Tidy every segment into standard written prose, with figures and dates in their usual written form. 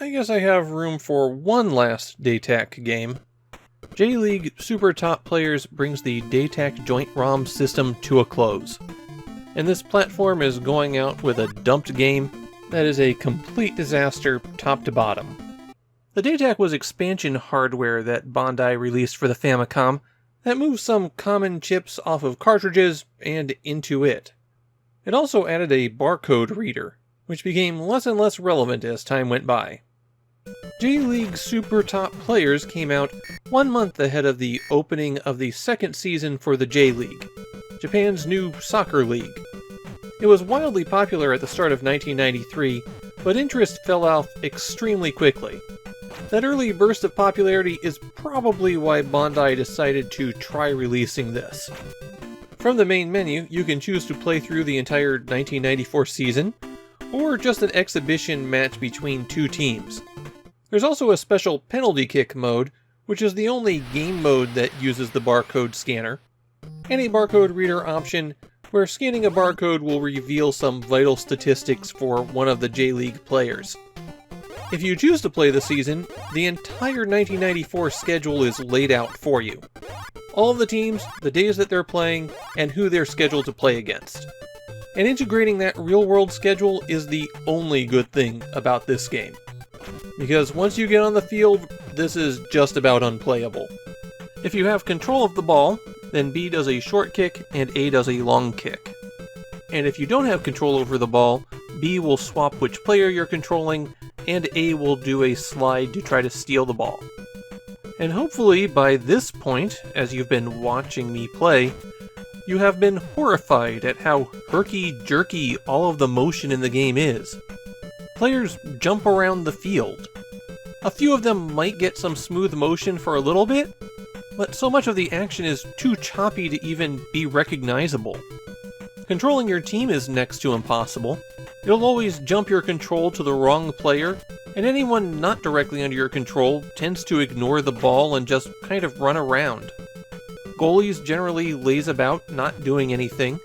I guess I have room for one last Datach game. J League Super Top Players brings the Datach Joint ROM system to a close. And this platform is going out with a dumped game that is a complete disaster top to bottom. The Datach was expansion hardware that Bandai released for the Famicom that moved some common chips off of cartridges and into it. It also added a barcode reader, which became less and less relevant as time went by. J League Super Top Players came out 1 month ahead of the opening of the second season for the J League, Japan's new soccer league. It was wildly popular at the start of 1993, but interest fell off extremely quickly. That early burst of popularity is probably why Bandai decided to try releasing this. From the main menu, you can choose to play through the entire 1994 season, or just an exhibition match between two teams. There's also a special penalty kick mode, which is the only game mode that uses the barcode scanner, and a barcode reader option where scanning a barcode will reveal some vital statistics for one of the J League players. If you choose to play the season, the entire 1994 schedule is laid out for you. All of the teams, the days that they're playing, and who they're scheduled to play against. And integrating that real-world schedule is the only good thing about this game. Because once you get on the field, this is just about unplayable. If you have control of the ball, then B does a short kick and A does a long kick. And if you don't have control over the ball, B will swap which player you're controlling, and A will do a slide to try to steal the ball. And hopefully by this point, as you've been watching me play, you have been horrified at how herky-jerky all of the motion in the game is. Players jump around the field. A few of them might get some smooth motion for a little bit, but so much of the action is too choppy to even be recognizable. Controlling your team is next to impossible. You'll always jump your control to the wrong player, and anyone not directly under your control tends to ignore the ball and just kind of run around. Goalies generally laze about, not doing anything,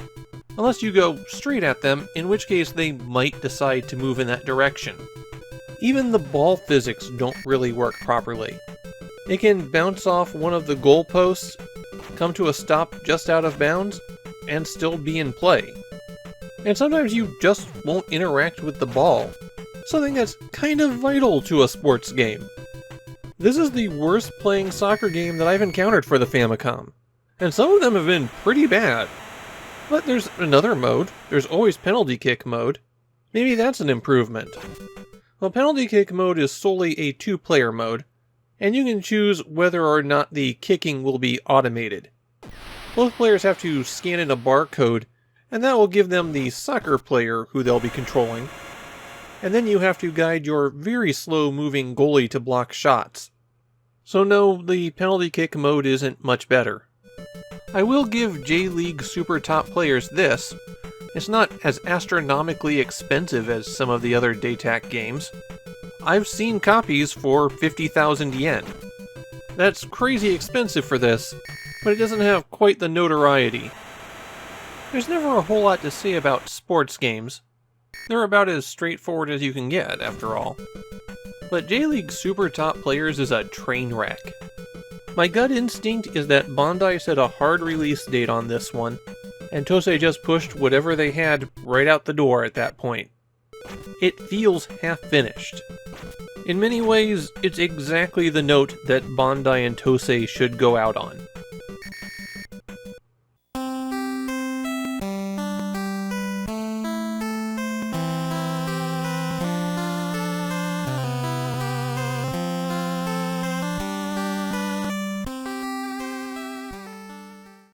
unless you go straight at them, in which case they might decide to move in that direction. Even the ball physics don't really work properly. It can bounce off one of the goal posts, come to a stop just out of bounds, and still be in play. And sometimes you just won't interact with the ball, something that's kind of vital to a sports game. This is the worst playing soccer game that I've encountered for the Famicom, and some of them have been pretty bad. But there's another mode. There's always penalty kick mode. Maybe that's an improvement. Well, penalty kick mode is solely a 2-player mode, and you can choose whether or not the kicking will be automated. Both players have to scan in a barcode, and that will give them the soccer player who they'll be controlling. And then you have to guide your very slow-moving goalie to block shots. So no, the penalty kick mode isn't much better. I will give J League Super Top Players this. It's not as astronomically expensive as some of the other Datach games. I've seen copies for 50,000 yen. That's crazy expensive for this, but it doesn't have quite the notoriety. There's never a whole lot to say about sports games. They're about as straightforward as you can get, after all. But J League Super Top Players is a train wreck. My gut instinct is that Bandai set a hard release date on this one, and Tosei just pushed whatever they had right out the door at that point. It feels half-finished. In many ways, it's exactly the note that Bandai and Tosei should go out on.